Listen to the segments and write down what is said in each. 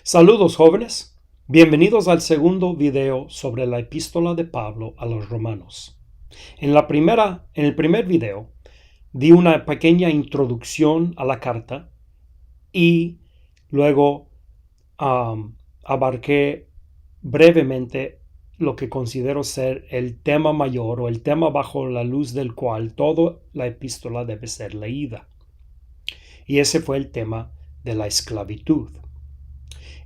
Saludos jóvenes, bienvenidos al segundo video sobre la epístola de Pablo a los romanos. En el primer video di una pequeña introducción a la carta y luego abarqué brevemente lo que considero ser el tema mayor o el tema bajo la luz del cual toda la epístola debe ser leída. Y ese fue el tema de la esclavitud.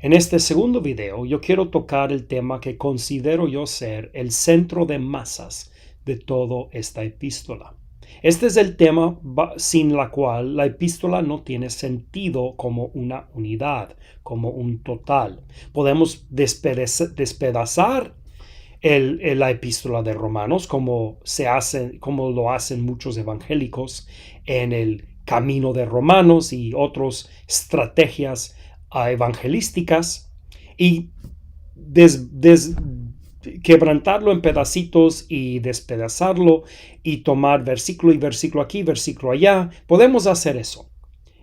En este segundo video yo quiero tocar el tema que considero yo ser el centro de masas de toda esta epístola. Este es el tema sin la cual la epístola no tiene sentido como una unidad, como un total. Podemos despedazar la epístola de Romanos como lo hacen muchos evangélicos en el camino de Romanos y otras estrategias evangelísticas y quebrantarlo en pedacitos y despedazarlo y tomar versículo y versículo aquí, versículo allá. Podemos hacer eso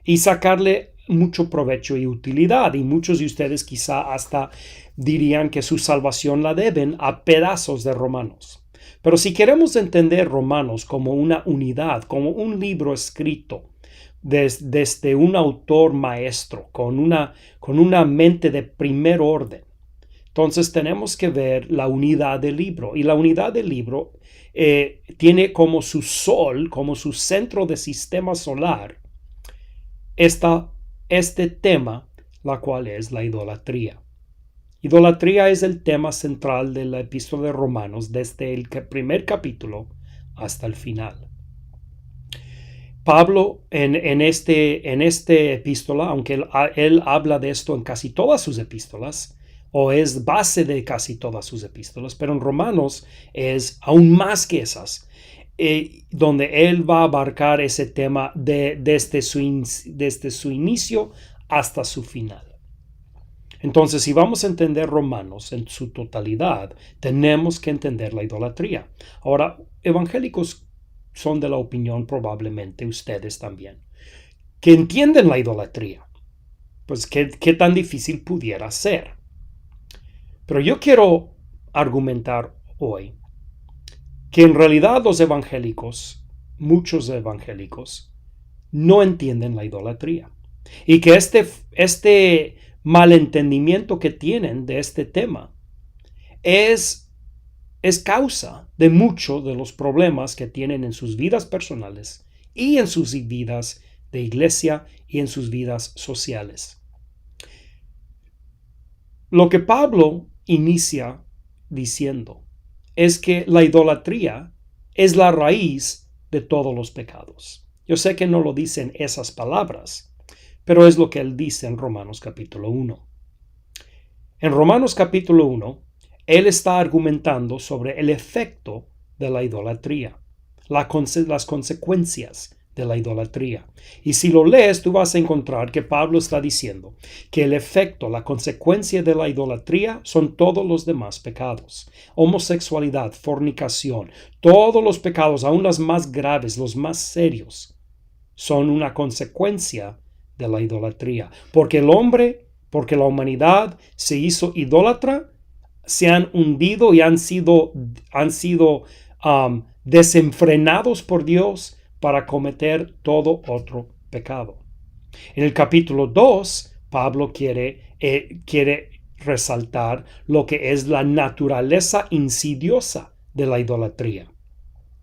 y sacarle mucho provecho y utilidad, y muchos de ustedes quizá hasta dirían que su salvación la deben a pedazos de Romanos. Pero si queremos entender Romanos como una unidad, como un libro escrito desde un autor maestro, con una mente de primer orden, entonces tenemos que ver la unidad del libro. Y la unidad del libro tiene como su sol, como su centro de sistema solar, este tema, la cual es la idolatría. Idolatría es el tema central de la epístola de Romanos desde el primer capítulo hasta el final. Pablo en este epístola, aunque él habla de esto en casi todas sus epístolas, o es base de casi todas sus epístolas, pero en Romanos es aún más que esas, donde él va a abarcar ese tema desde su inicio hasta su final. Entonces, si vamos a entender Romanos en su totalidad, tenemos que entender la idolatría. Ahora, evangélicos son de la opinión, probablemente ustedes también, que entienden la idolatría. Pues qué tan difícil pudiera ser. Pero yo quiero argumentar hoy que en realidad los evangélicos, muchos evangélicos, no entienden la idolatría. Y que este malentendimiento que tienen de este tema es causa de muchos de los problemas que tienen en sus vidas personales y en sus vidas de iglesia y en sus vidas sociales. Lo que Pablo inicia diciendo es que la idolatría es la raíz de todos los pecados. Yo sé que no lo dicen esas palabras, pero es lo que él dice en Romanos capítulo 1. En Romanos capítulo 1, él está argumentando sobre el efecto de la idolatría, las consecuencias de la idolatría. Y si lo lees, tú vas a encontrar que Pablo está diciendo que el efecto, la consecuencia de la idolatría son todos los demás pecados. Homosexualidad, fornicación, todos los pecados, aún los más graves, los más serios, son una consecuencia de la idolatría. Porque la humanidad se hizo idólatra, se han hundido y han sido desenfrenados por Dios para cometer todo otro pecado. En el capítulo 2, Pablo quiere resaltar lo que es la naturaleza insidiosa de la idolatría.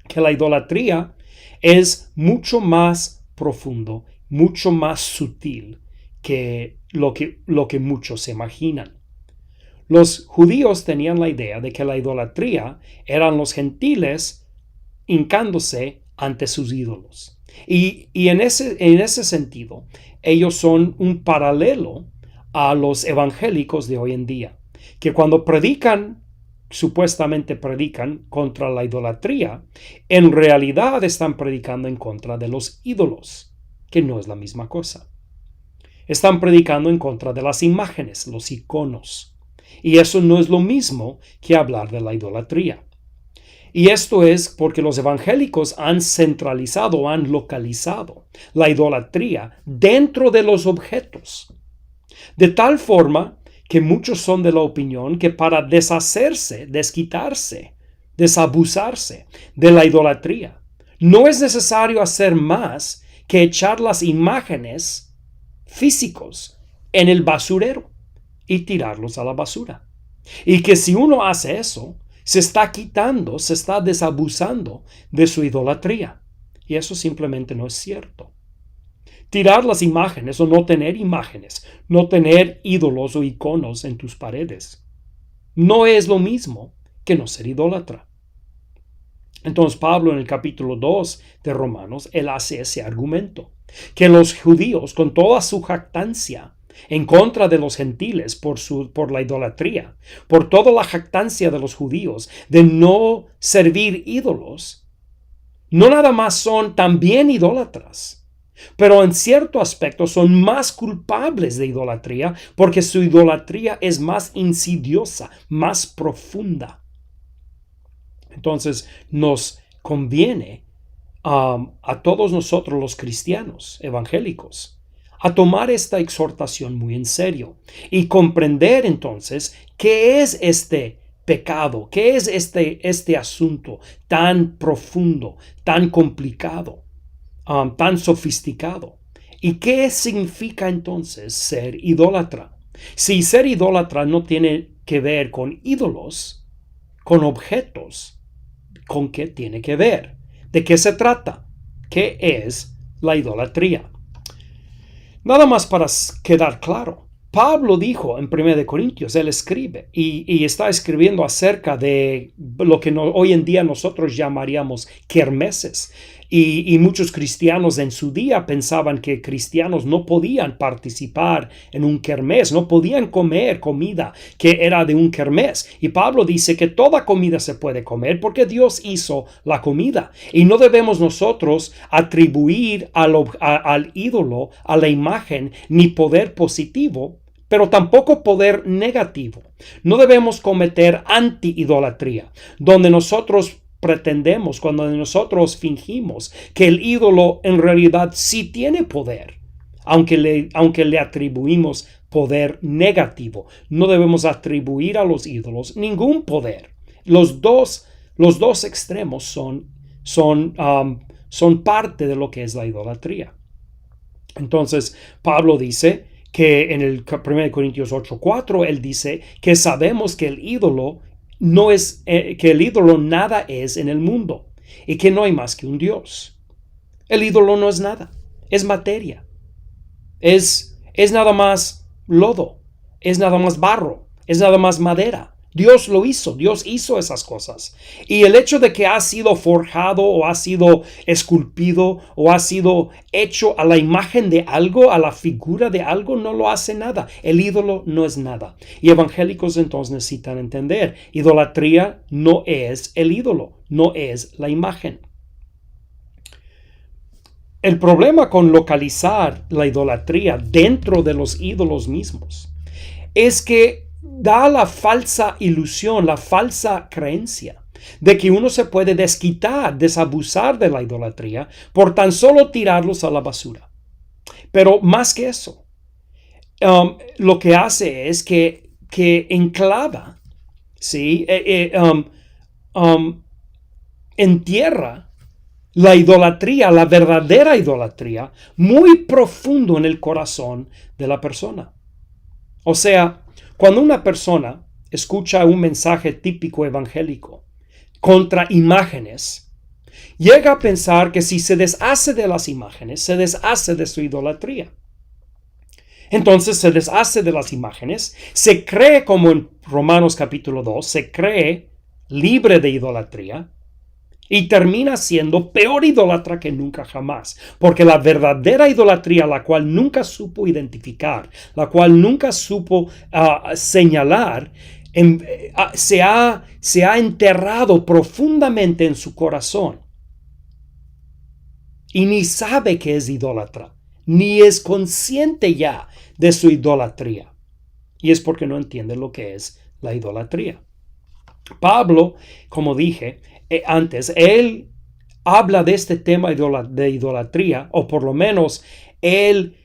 Que la idolatría es mucho más profundo, mucho más sutil que lo que muchos se imaginan. Los judíos tenían la idea de que la idolatría eran los gentiles hincándose ante sus ídolos. Y en ese sentido, ellos son un paralelo a los evangélicos de hoy en día, que cuando supuestamente predican contra la idolatría, en realidad están predicando en contra de los ídolos, que no es la misma cosa. Están predicando en contra de las imágenes, los iconos. Y eso no es lo mismo que hablar de la idolatría. Y esto es porque los evangélicos han centralizado, han localizado la idolatría dentro de los objetos. De tal forma que muchos son de la opinión que para deshacerse, desquitarse, desabusarse de la idolatría, no es necesario hacer más que echar las imágenes físicos en el basurero y tirarlos a la basura. Y que si uno hace eso, se está quitando, se está desabusando de su idolatría. Y eso simplemente no es cierto. Tirar las imágenes o no tener imágenes, no tener ídolos o iconos en tus paredes, no es lo mismo que no ser idólatra. Entonces Pablo en el capítulo 2 de Romanos, él hace ese argumento, que los judíos con toda su jactancia en contra de los gentiles por la idolatría, por toda la jactancia de los judíos de no servir ídolos, no nada más son también idólatras, pero en cierto aspecto son más culpables de idolatría porque su idolatría es más insidiosa, más profunda. Entonces nos conviene a todos nosotros los cristianos evangélicos a tomar esta exhortación muy en serio y comprender entonces qué es este pecado, qué es este asunto tan profundo, tan complicado, tan sofisticado. ¿Y qué significa entonces ser idólatra? Si ser idólatra no tiene que ver con ídolos, con objetos, ¿con qué tiene que ver? ¿De qué se trata? ¿Qué es la idolatría? Nada más para quedar claro. Pablo dijo en 1 Corintios, él escribe y está escribiendo acerca de lo que hoy en día nosotros llamaríamos kermeses. Y muchos cristianos en su día pensaban que cristianos no podían participar en un kermés, no podían comer comida que era de un kermés. Y Pablo dice que toda comida se puede comer porque Dios hizo la comida. Y no debemos nosotros atribuir al ídolo, a la imagen, ni poder positivo, pero tampoco poder negativo. No debemos cometer anti-idolatría, donde nosotros pretendemos, cuando nosotros fingimos que el ídolo en realidad sí tiene poder, aunque le atribuimos poder negativo. No debemos atribuir a los ídolos ningún poder. Los dos extremos son parte de lo que es la idolatría. Entonces, Pablo dice que en el 1 Corintios 8:4, él dice que sabemos que el ídolo nada es en el mundo y que no hay más que un Dios. El ídolo no es nada, es materia, es nada más lodo, es nada más barro, es nada más madera. Dios lo hizo, Dios hizo esas cosas. Y el hecho de que ha sido forjado o ha sido esculpido o ha sido hecho a la imagen de algo, a la figura de algo, no lo hace nada. El ídolo no es nada. Y evangélicos entonces necesitan entender, idolatría no es el ídolo, no es la imagen. El problema con localizar la idolatría dentro de los ídolos mismos es que da la falsa ilusión, la falsa creencia de que uno se puede desquitar, desabusar de la idolatría por tan solo tirarlos a la basura. Pero más que eso, lo que hace es que enclava, ¿sí? Entierra la idolatría, la verdadera idolatría, muy profundo en el corazón de la persona. O sea, cuando una persona escucha un mensaje típico evangélico contra imágenes, llega a pensar que si se deshace de las imágenes, se deshace de su idolatría. Entonces se deshace de las imágenes, se cree, como en Romanos capítulo 2, se cree libre de idolatría y termina siendo peor idólatra que nunca jamás. Porque la verdadera idolatría, la cual nunca supo identificar, la cual nunca supo señalar, se ha enterrado profundamente en su corazón. Y ni sabe que es idólatra, ni es consciente ya de su idolatría. Y es porque no entiende lo que es la idolatría. Pablo, como dije antes, él habla de este tema de idolatría, o por lo menos él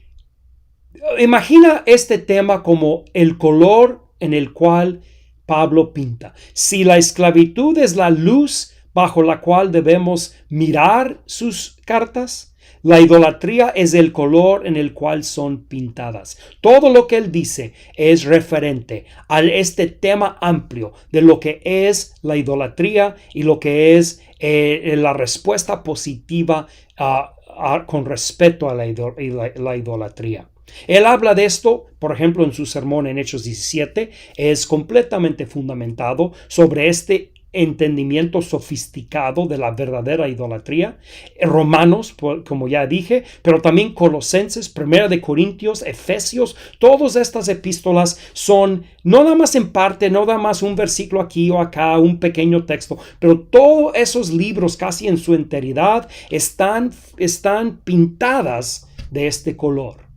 imagina este tema como el color en el cual Pablo pinta. Si la esclavitud es la luz bajo la cual debemos mirar sus cartas, la idolatría es el color en el cual son pintadas. Todo lo que él dice es referente a este tema amplio de lo que es la idolatría y lo que es la respuesta positiva con respecto a la idolatría. Él habla de esto, por ejemplo, en su sermón en Hechos 17, es completamente fundamentado sobre este entendimiento sofisticado de la verdadera idolatría. Romanos, como ya dije, pero también Colosenses, Primera de Corintios, Efesios, todas estas epístolas son no nada más en parte, no nada más un versículo aquí o acá, un pequeño texto, pero todos esos libros casi en su enteridad están pintadas de este color.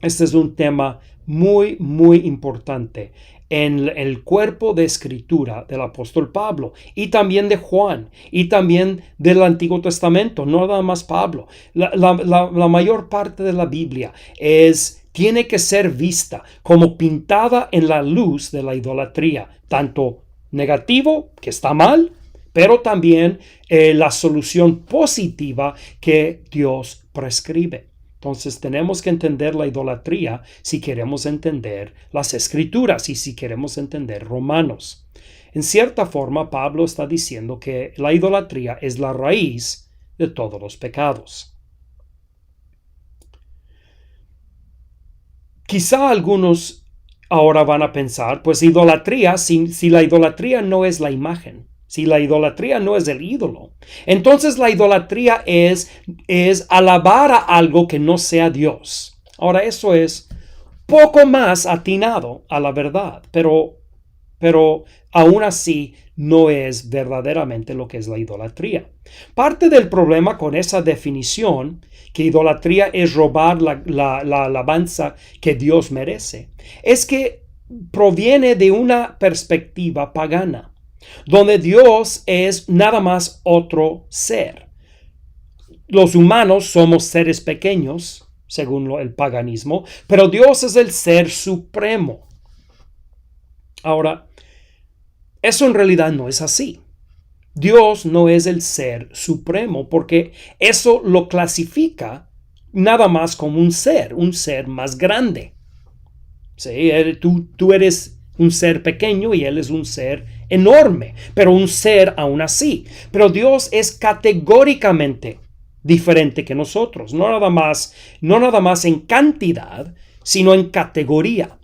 Este es un tema muy, muy importante en el cuerpo de escritura del apóstol Pablo y también de Juan y también del Antiguo Testamento, no nada más Pablo. La mayor parte de la Biblia tiene que ser vista como pintada en la luz de la idolatría, tanto negativo, que está mal, pero también la solución positiva que Dios prescribe. Entonces tenemos que entender la idolatría si queremos entender las Escrituras y si queremos entender Romanos. En cierta forma, Pablo está diciendo que la idolatría es la raíz de todos los pecados. Quizá algunos ahora van a pensar, pues idolatría, si la idolatría no es la imagen, si la idolatría no es el ídolo, entonces la idolatría es alabar a algo que no sea Dios. Ahora eso es poco más atinado a la verdad, pero aún así no es verdaderamente lo que es la idolatría. Parte del problema con esa definición, que idolatría es robar la alabanza que Dios merece, es que proviene de una perspectiva pagana, donde Dios es nada más otro ser. Los humanos somos seres pequeños, según el paganismo, pero Dios es el ser supremo. Ahora, eso en realidad no es así. Dios no es el ser supremo, porque eso lo clasifica nada más como un ser más grande. Sí, tú eres un ser pequeño y Él es un ser enorme, pero un ser aún así. Pero Dios es categóricamente diferente que nosotros, no nada más en cantidad, sino en categoría.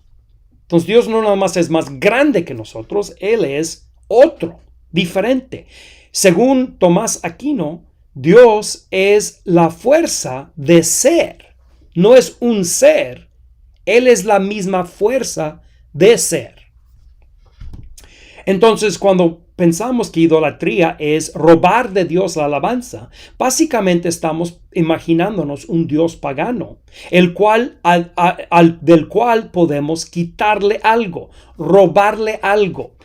Entonces Dios no nada más es más grande que nosotros, Él es otro, diferente. Según Tomás Aquino, Dios es la fuerza de ser, no es un ser, Él es la misma fuerza de ser. Entonces, cuando pensamos que idolatría es robar de Dios la alabanza, básicamente estamos imaginándonos un Dios pagano, del cual podemos quitarle algo, robarle algo,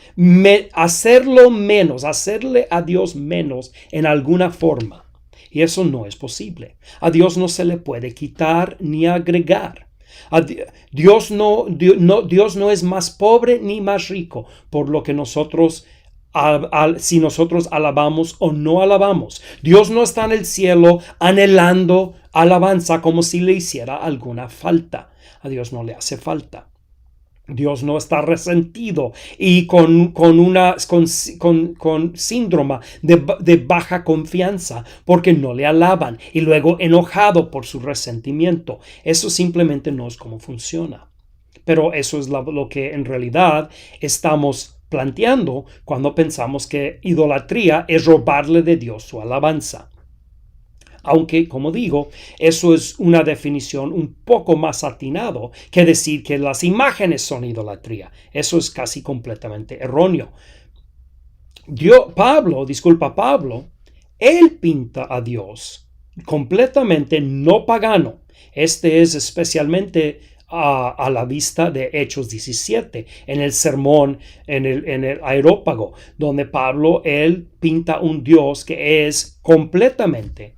hacerlo menos, hacerle a Dios menos en alguna forma. Y eso no es posible. A Dios no se le puede quitar ni agregar. Dios no es más pobre ni más rico por lo que nosotros, si nosotros alabamos o no alabamos. Dios no está en el cielo anhelando alabanza como si le hiciera alguna falta. A Dios no le hace falta. Dios no está resentido y con síndrome de baja confianza porque no le alaban y luego enojado por su resentimiento. Eso simplemente no es como funciona. Pero eso es lo que en realidad estamos planteando cuando pensamos que idolatría es robarle de Dios su alabanza. Aunque, como digo, eso es una definición un poco más atinado que decir que las imágenes son idolatría. Eso es casi completamente erróneo. Pablo, él pinta a Dios completamente no pagano. Este es especialmente a la vista de Hechos 17, en el sermón, en el Areópago, donde Pablo, él pinta un Dios que es completamente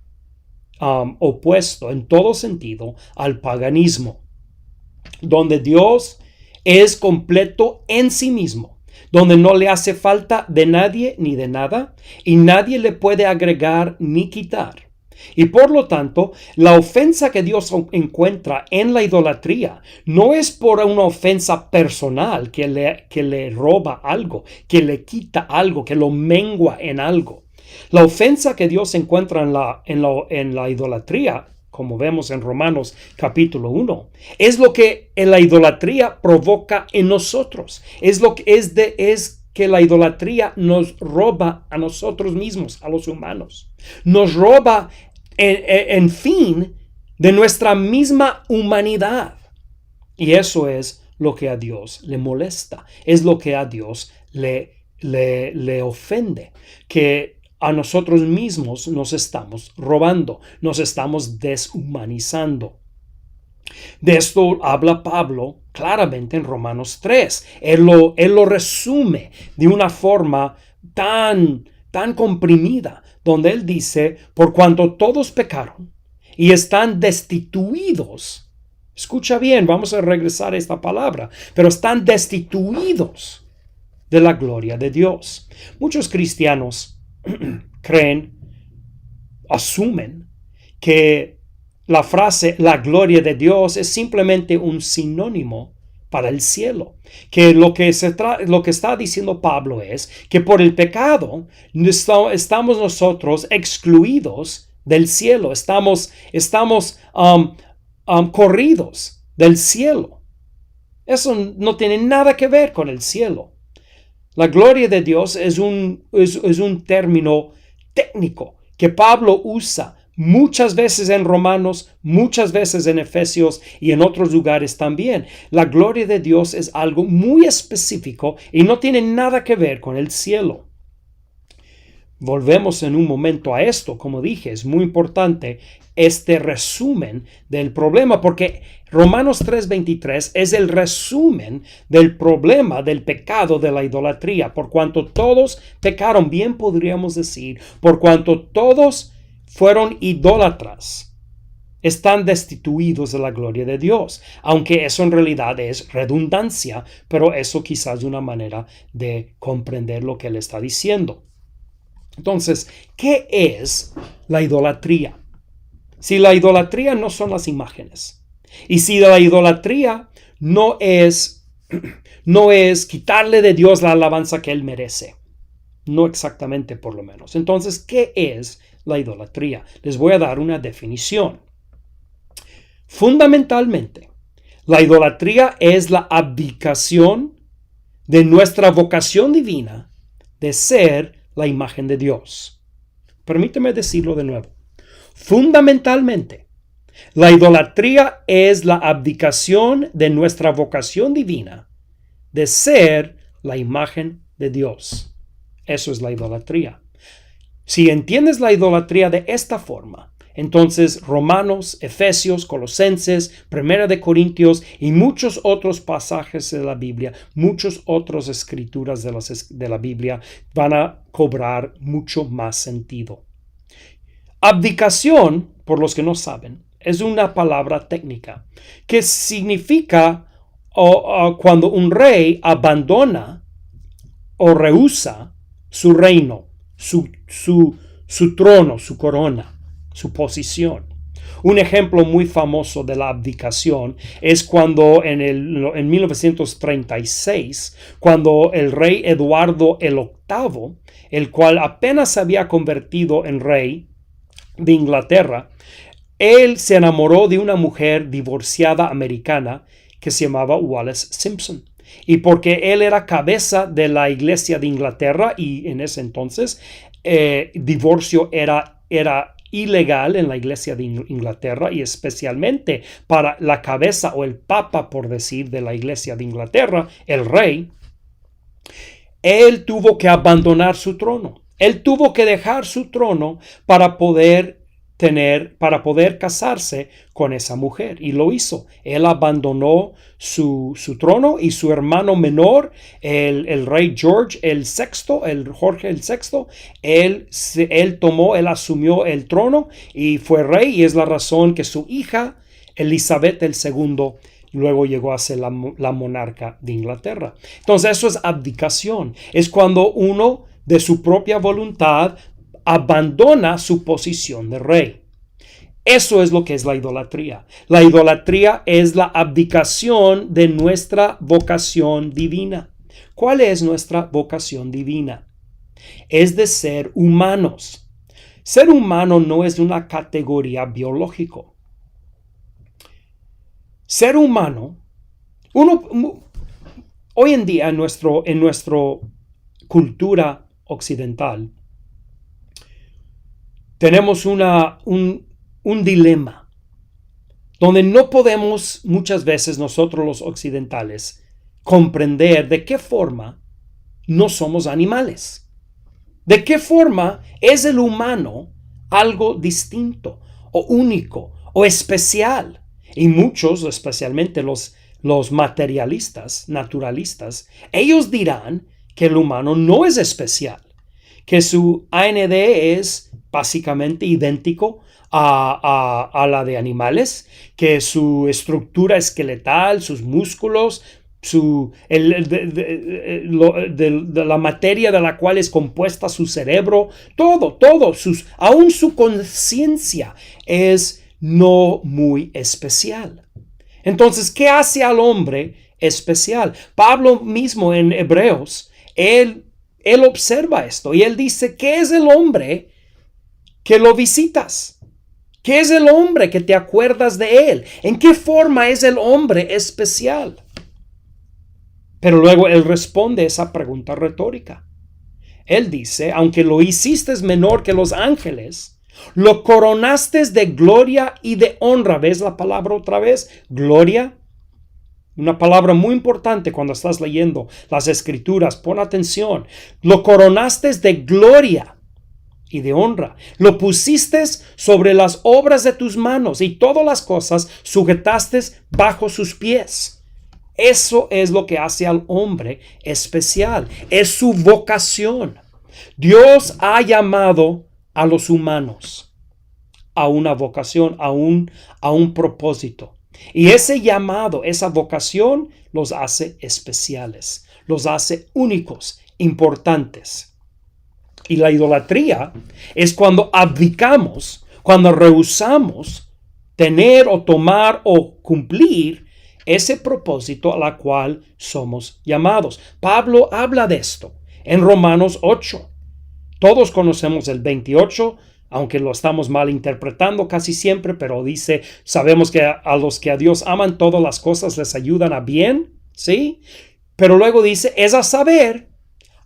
opuesto en todo sentido al paganismo, donde Dios es completo en sí mismo, donde no le hace falta de nadie ni de nada, y nadie le puede agregar ni quitar. Y por lo tanto, la ofensa que Dios encuentra en la idolatría no es por una ofensa personal que le roba algo, que le quita algo, que lo mengua en algo. La ofensa que Dios encuentra en la idolatría, como vemos en Romanos capítulo 1, es lo que la idolatría provoca en nosotros. Es que la idolatría nos roba a nosotros mismos, a los humanos. Nos roba en fin de nuestra misma humanidad. Y eso es lo que a Dios le molesta. Es lo que a Dios le ofende. Que a nosotros mismos nos estamos robando, nos estamos deshumanizando. De esto habla Pablo claramente en Romanos 3. Él lo resume de una forma tan comprimida, donde él dice, por cuanto todos pecaron y están destituidos. Escucha bien, vamos a regresar a esta palabra, pero están destituidos de la gloria de Dios. Muchos cristianos asumen que la frase la gloria de Dios es simplemente un sinónimo para el cielo. Que lo que está diciendo Pablo es que por el pecado estamos nosotros excluidos del cielo. Estamos corridos del cielo. Eso no tiene nada que ver con el cielo. La gloria de Dios es un término técnico que Pablo usa muchas veces en Romanos, muchas veces en Efesios y en otros lugares también. La gloria de Dios es algo muy específico y no tiene nada que ver con el cielo. Volvemos en un momento a esto. Como dije, es muy importante este resumen del problema, porque Romanos 3:23 es el resumen del problema del pecado de la idolatría. Por cuanto todos pecaron, bien podríamos decir, por cuanto todos fueron idólatras, están destituidos de la gloria de Dios. Aunque eso en realidad es redundancia, pero eso quizás es una manera de comprender lo que él está diciendo. Entonces, ¿qué es la idolatría? Si la idolatría no son las imágenes, y si la idolatría no es quitarle de Dios la alabanza que él merece, no exactamente por lo menos. Entonces, ¿qué es la idolatría? Les voy a dar una definición. Fundamentalmente, la idolatría es la abdicación de nuestra vocación divina de ser la imagen de Dios. Permíteme decirlo de nuevo. Fundamentalmente, la idolatría es la abdicación de nuestra vocación divina de ser la imagen de Dios. Eso es la idolatría. Si entiendes la idolatría de esta forma, entonces Romanos, Efesios, Colosenses, Primera de Corintios y muchos otros pasajes de la Biblia, muchas otras escrituras de la Biblia van a cobrar mucho más sentido. Abdicación, por los que no saben, es una palabra técnica que significa cuando un rey abandona o rehúsa su reino, su trono, su corona, su posición. Un ejemplo muy famoso de la abdicación es cuando en 1936, cuando el rey Eduardo el VIII, el cual apenas se había convertido en rey de Inglaterra, él se enamoró de una mujer divorciada americana que se llamaba Wallis Simpson. Y porque él era cabeza de la Iglesia de Inglaterra y en ese entonces divorcio era ilegal en la Iglesia de Inglaterra, y especialmente para la cabeza o el papa, por decir, de la Iglesia de Inglaterra, el rey, él tuvo que abandonar su trono. Él tuvo que dejar su trono para poder casarse con esa mujer, y lo hizo. Él abandonó su trono, y su hermano menor, el rey Jorge el VI, él asumió el trono y fue rey, y es la razón que su hija Elizabeth II luego llegó a ser la monarca de Inglaterra. Entonces eso es abdicación. Es cuando uno de su propia voluntad abandona su posición de rey. Eso es lo que es la idolatría. La idolatría es la abdicación de nuestra vocación divina. ¿Cuál es nuestra vocación divina? Es de ser humanos. Ser humano no es una categoría biológica. Ser humano, hoy en día en nuestra cultura occidental, tenemos un dilema donde no podemos muchas veces nosotros los occidentales comprender de qué forma no somos animales. De qué forma es el humano algo distinto o único o especial. Y muchos, especialmente los materialistas, naturalistas, ellos dirán que el humano no es especial, que su ADN es básicamente idéntico a la de animales, que su estructura esqueletal, sus músculos, de la materia de la cual es compuesta su cerebro, todo, aún su conciencia es no muy especial. Entonces, ¿qué hace al hombre especial? Pablo mismo en Hebreos, él observa esto y él dice, ¿qué es el hombre que lo visitas? ¿Qué es el hombre que te acuerdas de él? ¿En qué forma es el hombre especial? Pero luego él responde esa pregunta retórica. Él dice, aunque lo hiciste menor que los ángeles, lo coronaste de gloria y de honra. ¿Ves la palabra otra vez? Gloria. Una palabra muy importante cuando estás leyendo las escrituras. Pon atención. Lo coronaste de gloria y de honra. Lo pusiste sobre las obras de tus manos y todas las cosas sujetaste bajo sus pies. Eso es lo que hace al hombre especial. Es su vocación. Dios ha llamado a los humanos a una vocación, a un propósito. Y ese llamado, esa vocación, los hace especiales, los hace únicos, importantes. Y la idolatría es cuando abdicamos, cuando rehusamos tener o tomar o cumplir ese propósito a la cual somos llamados. Pablo habla de esto en Romanos 8. Todos conocemos el 28, aunque lo estamos mal interpretando casi siempre, pero dice, sabemos que a los que a Dios aman, todas las cosas les ayudan a bien, ¿sí? Pero luego dice, es a saber,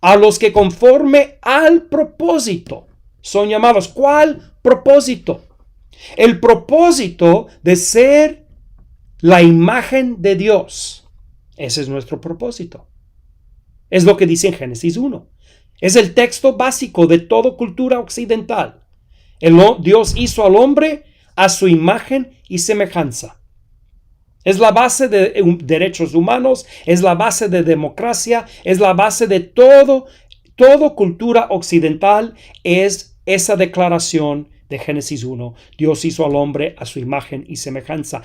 a los que conforme al propósito son llamados. ¿Cuál propósito? El propósito de ser la imagen de Dios. Ese es nuestro propósito. Es lo que dice en Génesis 1. Es el texto básico de toda cultura occidental. Dios hizo al hombre a su imagen y semejanza. Es la base de derechos humanos, es la base de democracia, es la base de toda cultura occidental, es esa declaración de Génesis 1. Dios hizo al hombre a su imagen y semejanza.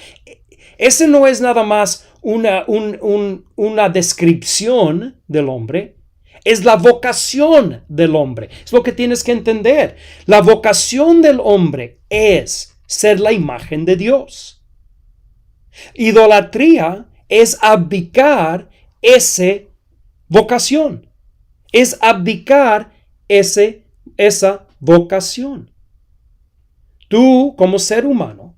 Ese no es nada más una descripción del hombre, es la vocación del hombre. Es lo que tienes que entender. La vocación del hombre es ser la imagen de Dios. Idolatría es abdicar esa vocación. Es abdicar esa vocación. Tú, como ser humano,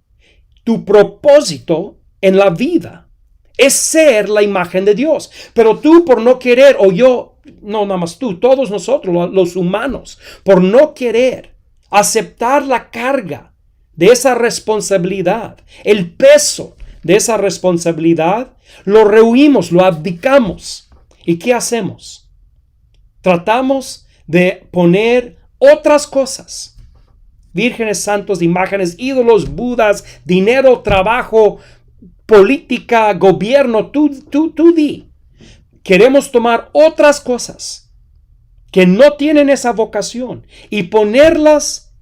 tu propósito en la vida es ser la imagen de Dios. Pero tú, por no querer, o yo, no nada más tú, todos nosotros, los humanos, por no querer aceptar la carga de esa responsabilidad, el peso de esa responsabilidad, lo rehuimos, lo abdicamos. ¿Y qué hacemos? Tratamos de poner otras cosas, vírgenes, santos, imágenes, ídolos, budas, dinero, trabajo, política, gobierno, tú di. Queremos tomar otras cosas que no tienen esa vocación y ponerlas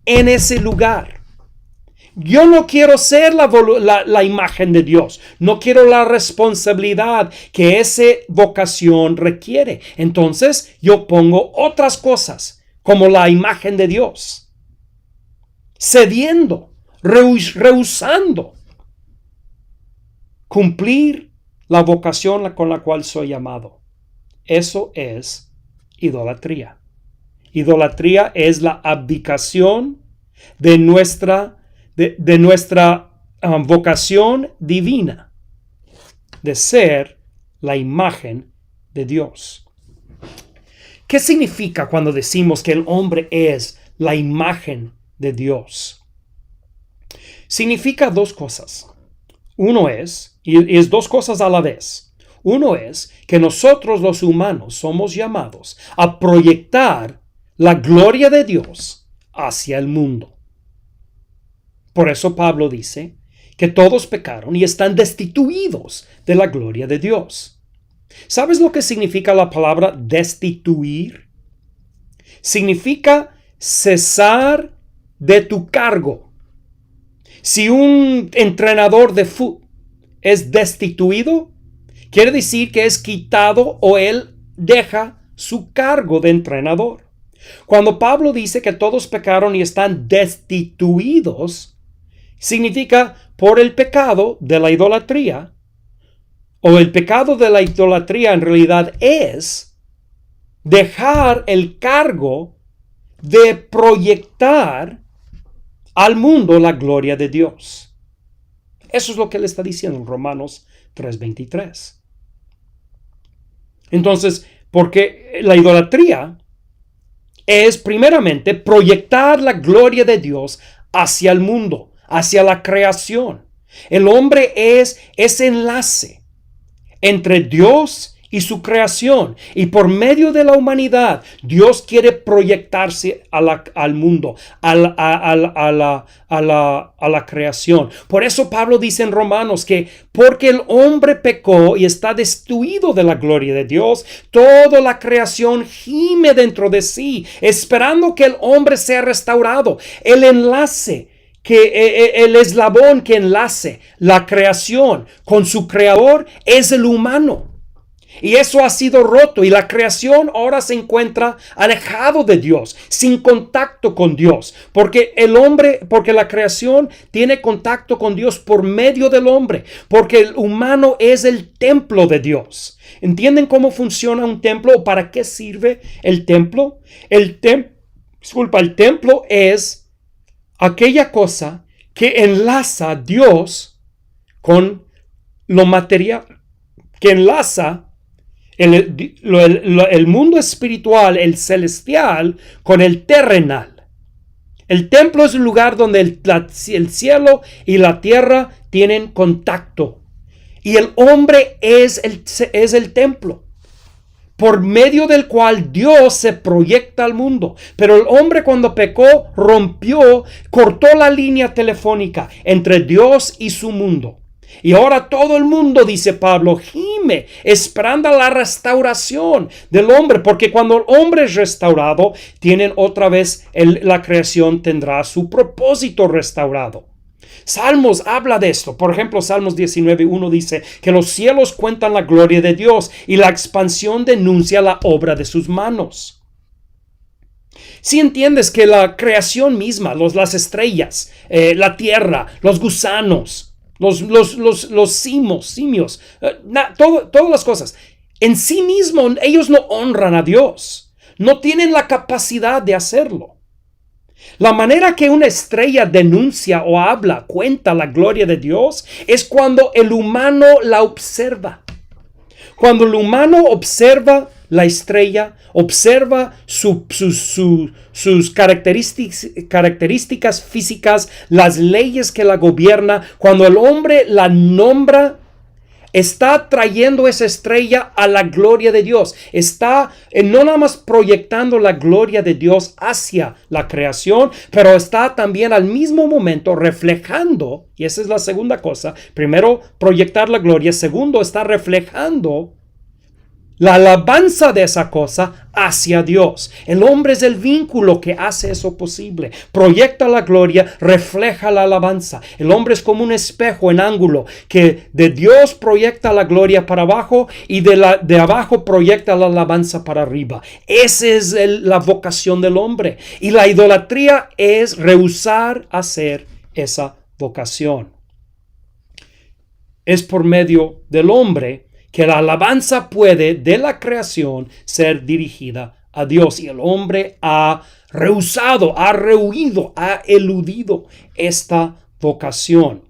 en ese lugar. Yo no quiero ser la imagen de Dios. No quiero la responsabilidad que esa vocación requiere. Entonces yo pongo otras cosas como la imagen de Dios. Cediendo, rehusando cumplir la vocación con la cual soy llamado. Eso es idolatría. Idolatría es la abdicación de nuestra vocación divina, de ser la imagen de Dios. ¿Qué significa cuando decimos que el hombre es la imagen de Dios? Significa dos cosas. Uno es, y es dos cosas a la vez. Uno es que nosotros los humanos somos llamados a proyectar la gloria de Dios hacia el mundo. Por eso Pablo dice que todos pecaron y están destituidos de la gloria de Dios. ¿Sabes lo que significa la palabra destituir? Significa cesar de tu cargo. Si un entrenador de fútbol es destituido, quiere decir que es quitado o él deja su cargo de entrenador. Cuando Pablo dice que todos pecaron y están destituidos, significa por el pecado de la idolatría, o el pecado de la idolatría en realidad es dejar el cargo de proyectar al mundo la gloria de Dios. Eso es lo que él está diciendo en Romanos 3:23. Entonces, porque la idolatría es primeramente proyectar la gloria de Dios hacia el mundo, hacia la creación. El hombre es ese enlace entre Dios y su creación, y por medio de la humanidad Dios quiere proyectarse al mundo, a la creación. Por eso Pablo dice en Romanos que porque el hombre pecó y está destituido de la gloria de Dios, toda la creación gime dentro de sí, esperando que el hombre sea restaurado. El enlace, el eslabón que enlace la creación con su creador es el humano. Y eso ha sido roto y la creación ahora se encuentra alejado de Dios, sin contacto con Dios, porque la creación tiene contacto con Dios por medio del hombre, porque el humano es el templo de Dios. ¿Entienden cómo funciona un templo o para qué sirve el templo? El templo es aquella cosa que enlaza a Dios con lo material, que enlaza el mundo espiritual, el celestial, con el terrenal. El templo es el lugar donde el cielo y la tierra tienen contacto. Y el hombre es el templo, por medio del cual Dios se proyecta al mundo. Pero el hombre, cuando pecó, cortó la línea telefónica entre Dios y su mundo. Y ahora todo el mundo, dice Pablo, gime esperando la restauración del hombre, porque cuando el hombre es restaurado, otra vez la creación tendrá su propósito restaurado. Salmos habla de esto. Por ejemplo, Salmos 19:1 dice que los cielos cuentan la gloria de Dios y la expansión denuncia la obra de sus manos. Si entiendes que la creación misma, las estrellas, la tierra, los gusanos, los simios, todas las cosas, en sí mismos ellos no honran a Dios, no tienen la capacidad de hacerlo. La manera que una estrella denuncia o habla, cuenta la gloria de Dios, es cuando el humano la observa. Cuando el humano observa la estrella, observa sus características físicas, las leyes que la gobierna, cuando el hombre la nombra, está trayendo esa estrella a la gloria de Dios. Está no nada más proyectando la gloria de Dios hacia la creación, pero está también al mismo momento reflejando, y esa es la segunda cosa. Primero, proyectar la gloria. Segundo, está reflejando la alabanza de esa cosa hacia Dios. El hombre es el vínculo que hace eso posible. Proyecta la gloria, refleja la alabanza. El hombre es como un espejo en ángulo que de Dios proyecta la gloria para abajo y de abajo proyecta la alabanza para arriba. Esa es la vocación del hombre. Y la idolatría es rehusar hacer esa vocación. Es por medio del hombre que la alabanza puede de la creación ser dirigida a Dios. Y el hombre ha rehusado, ha rehuido, ha eludido esta vocación.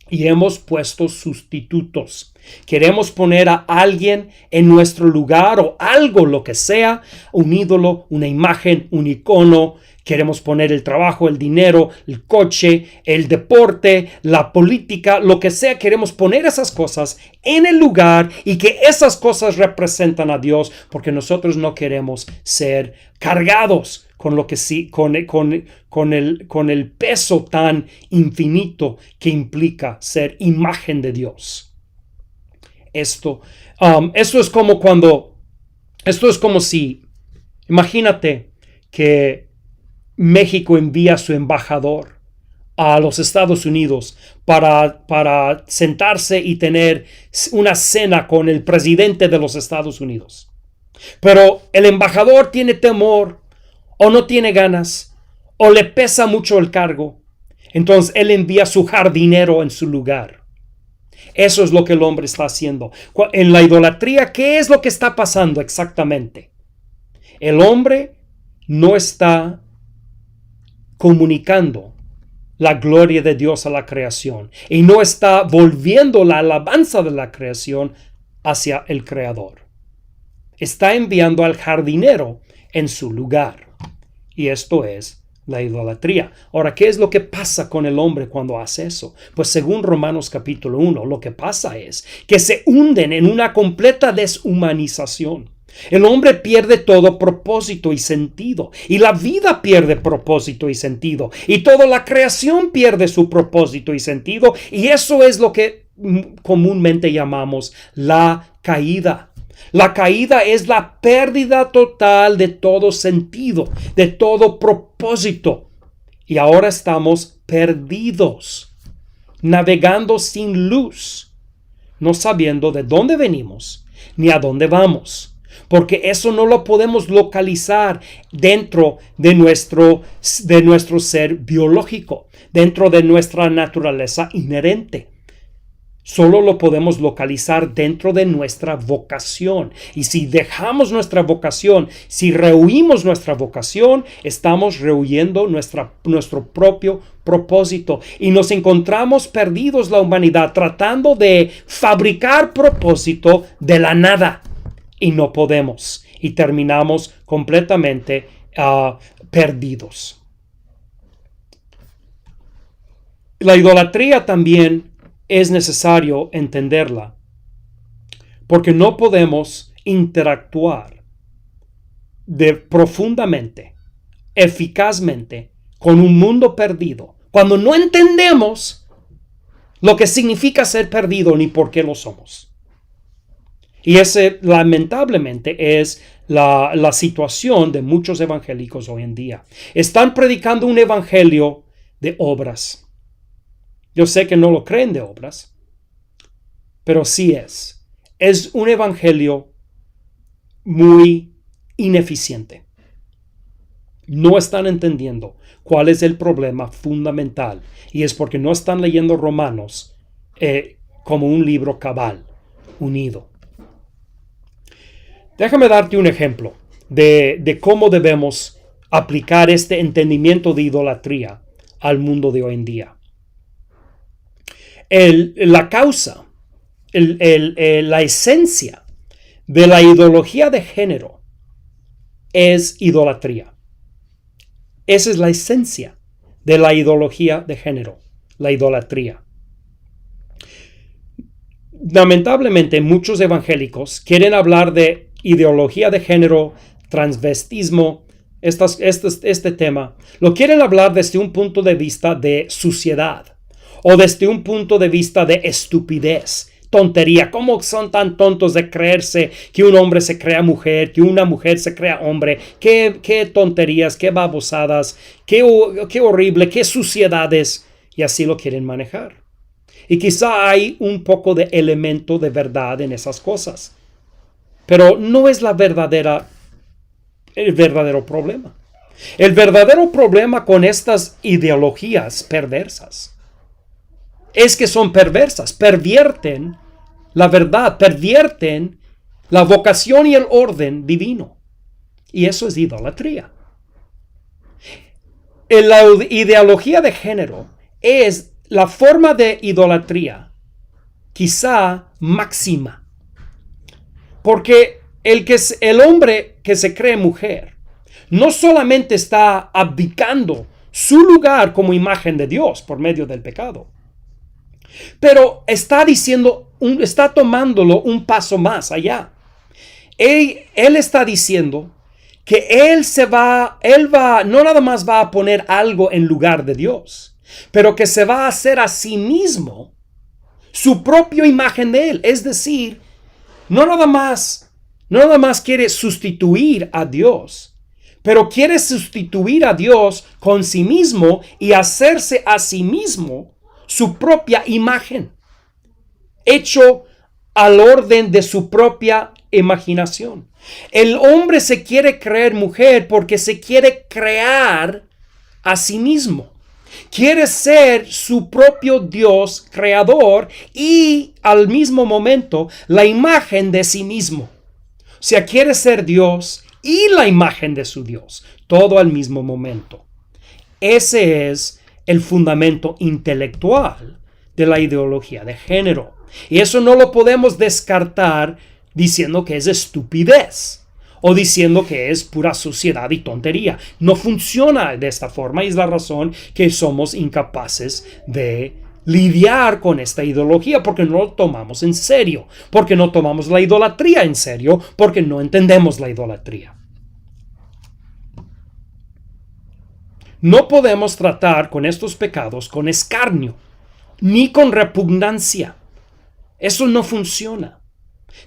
Y hemos puesto sustitutos. Queremos poner a alguien en nuestro lugar o algo, lo que sea, un ídolo, una imagen, un icono. Queremos poner el trabajo, el dinero, el coche, el deporte, la política, lo que sea. Queremos poner esas cosas en el lugar y que esas cosas representan a Dios, porque nosotros no queremos ser cargados con lo que sí, con el peso tan infinito que implica ser imagen de Dios. Esto es como si, imagínate que México envía a su embajador a los Estados Unidos para sentarse y tener una cena con el presidente de los Estados Unidos. Pero el embajador tiene temor o no tiene ganas o le pesa mucho el cargo. Entonces él envía a su jardinero en su lugar. Eso es lo que el hombre está haciendo. En la idolatría, ¿qué es lo que está pasando exactamente? El hombre no está comunicando la gloria de Dios a la creación y no está volviendo la alabanza de la creación hacia el Creador. Está enviando al jardinero en su lugar. Y esto es la idolatría. Ahora, ¿qué es lo que pasa con el hombre cuando hace eso? Pues según Romanos capítulo 1, lo que pasa es que se hunden en una completa deshumanización. El hombre pierde todo propósito y sentido, y la vida pierde propósito y sentido, y toda la creación pierde su propósito y sentido, y eso es lo que comúnmente llamamos la caída. La caída es la pérdida total de todo sentido, de todo propósito, y ahora estamos perdidos, navegando sin luz, no sabiendo de dónde venimos ni a dónde vamos. Porque eso no lo podemos localizar dentro de nuestro ser biológico, dentro de nuestra naturaleza inherente. Solo lo podemos localizar dentro de nuestra vocación. Y si dejamos nuestra vocación, si rehuimos nuestra vocación, estamos rehuyendo nuestro propio propósito. Y nos encontramos perdidos la humanidad tratando de fabricar propósito de la nada. Y no podemos. Y terminamos completamente perdidos. La idolatría también es necesario entenderla, porque no podemos interactuar profundamente, eficazmente, con un mundo perdido, cuando no entendemos lo que significa ser perdido ni por qué lo somos. Y ese, lamentablemente, es la situación de muchos evangélicos hoy en día. Están predicando un evangelio de obras. Yo sé que no lo creen de obras, pero sí es. Es un evangelio muy ineficiente. No están entendiendo cuál es el problema fundamental, y es porque no están leyendo Romanos como un libro cabal, unido. Déjame darte un ejemplo de cómo debemos aplicar este entendimiento de idolatría al mundo de hoy en día. La causa, la esencia de la ideología de género es idolatría. Esa es la esencia de la ideología de género, la idolatría. Lamentablemente, muchos evangélicos quieren hablar de ideología de género, transvestismo, este tema. Lo quieren hablar desde un punto de vista de suciedad o desde un punto de vista de estupidez, tontería. ¿Cómo son tan tontos de creerse que un hombre se crea mujer, que una mujer se crea hombre? Qué tonterías, qué babosadas, qué horrible, qué suciedades. Y así lo quieren manejar. Y quizá hay un poco de elemento de verdad en esas cosas. Pero no es el verdadero problema. El verdadero problema con estas ideologías perversas es que son perversas, pervierten la verdad, pervierten la vocación y el orden divino. Y eso es idolatría. La ideología de género es la forma de idolatría quizá máxima. Porque el hombre que se cree mujer no solamente está abdicando su lugar como imagen de Dios por medio del pecado, pero está tomándolo un paso más allá. Él está diciendo que no nada más va a poner algo en lugar de Dios, pero que se va a hacer a sí mismo su propia imagen de él. Es decir, no nada más quiere sustituir a Dios, pero quiere sustituir a Dios con sí mismo y hacerse a sí mismo su propia imagen, hecho al orden de su propia imaginación. El hombre se quiere creer mujer porque se quiere crear a sí mismo. Quiere ser su propio Dios creador y al mismo momento la imagen de sí mismo. O sea, quiere ser Dios y la imagen de su Dios, todo al mismo momento. Ese es el fundamento intelectual de la ideología de género. Y eso no lo podemos descartar diciendo que es estupidez o diciendo que es pura suciedad y tontería. No funciona de esta forma y es la razón que somos incapaces de lidiar con esta ideología, porque no lo tomamos en serio, porque no tomamos la idolatría en serio, porque no entendemos la idolatría. No podemos tratar con estos pecados con escarnio, ni con repugnancia. Eso no funciona.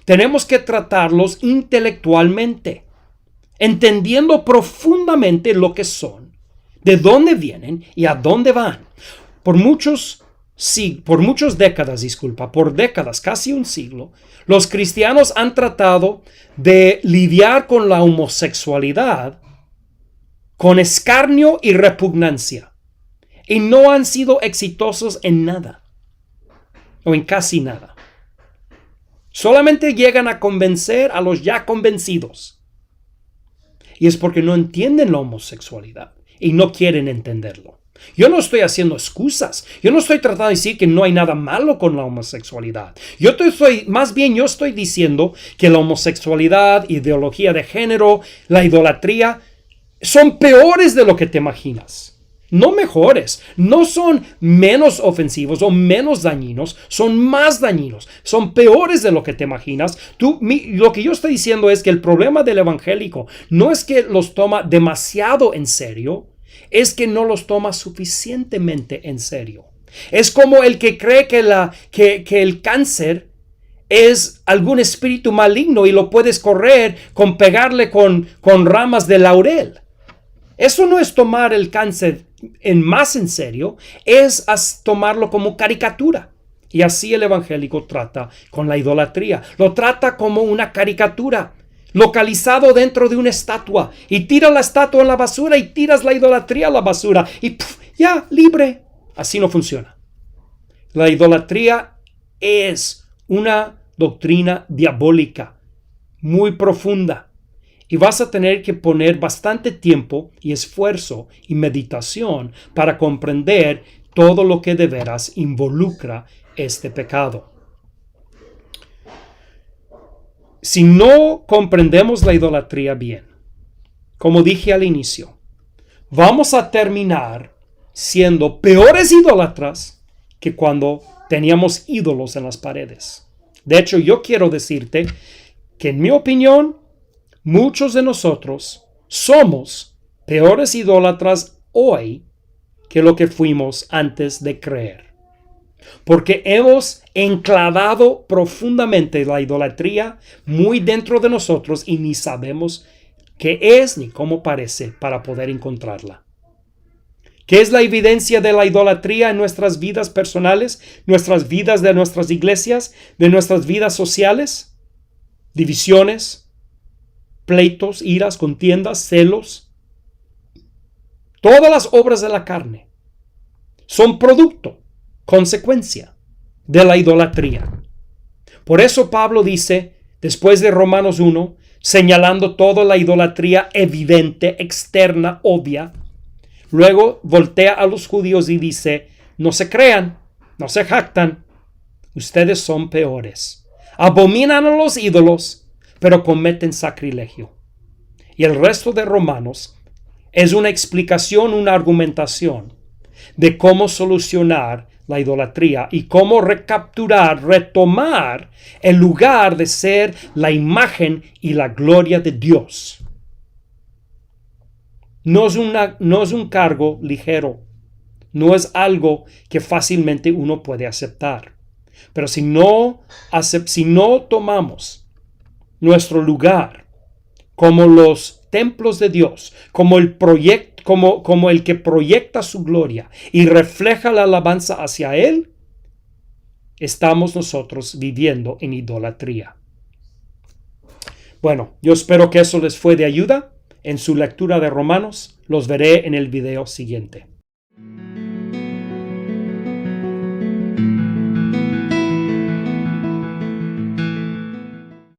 Tenemos que tratarlos intelectualmente, entendiendo profundamente lo que son, de dónde vienen y a dónde van. Por décadas, casi un siglo, los cristianos han tratado de lidiar con la homosexualidad con escarnio y repugnancia, y no han sido exitosos en nada, o en casi nada. Solamente llegan a convencer a los ya convencidos. Y es porque no entienden la homosexualidad y no quieren entenderlo. Yo no estoy haciendo excusas. Yo no estoy tratando de decir que no hay nada malo con la homosexualidad. Yo estoy diciendo que la homosexualidad, ideología de género, la idolatría, son peores de lo que te imaginas. No mejores, no son menos ofensivos o menos dañinos, son más dañinos, son peores de lo que te imaginas. Lo que yo estoy diciendo es que el problema del evangélico no es que los toma demasiado en serio, es que no los toma suficientemente en serio. Es como el que cree que el cáncer es algún espíritu maligno y lo puedes correr con pegarle con ramas de laurel. Eso no es tomar el cáncer más en serio, es tomarlo como caricatura. Y así el evangélico trata con la idolatría. Lo trata como una caricatura, localizado dentro de una estatua. Y tira la estatua en la basura y tiras la idolatría a la basura. Y ya, libre. Así no funciona. La idolatría es una doctrina diabólica, muy profunda. Y vas a tener que poner bastante tiempo y esfuerzo y meditación para comprender todo lo que de veras involucra este pecado. Si no comprendemos la idolatría bien, como dije al inicio, vamos a terminar siendo peores idólatras que cuando teníamos ídolos en las paredes. De hecho, yo quiero decirte que en mi opinión, muchos de nosotros somos peores idólatras hoy que lo que fuimos antes de creer. porque hemos enclavado profundamente la idolatría muy dentro de nosotros y ni sabemos qué es ni cómo parece para poder encontrarla. ¿Qué es la evidencia de la idolatría en nuestras vidas personales, nuestras vidas de nuestras iglesias, de nuestras vidas sociales? Divisiones, pleitos, iras, contiendas, celos. Todas las obras de la carne son producto, consecuencia de la idolatría. Por eso Pablo dice, después de Romanos 1, señalando toda la idolatría evidente, externa, obvia, luego voltea a los judíos y dice, no se crean, no se jactan, ustedes son peores. Abominan a los ídolos, pero cometen sacrilegio. Y el resto de Romanos es una explicación, una argumentación de cómo solucionar la idolatría y cómo recapturar, retomar el lugar de ser la imagen y la gloria de Dios. No es un cargo ligero, no es algo que fácilmente uno puede aceptar. Pero si no tomamos nuestro lugar como los templos de Dios, como el que proyecta su gloria y refleja la alabanza hacia Él, estamos nosotros viviendo en idolatría. Bueno, yo espero que eso les fue de ayuda en su lectura de Romanos. Los veré en el video siguiente.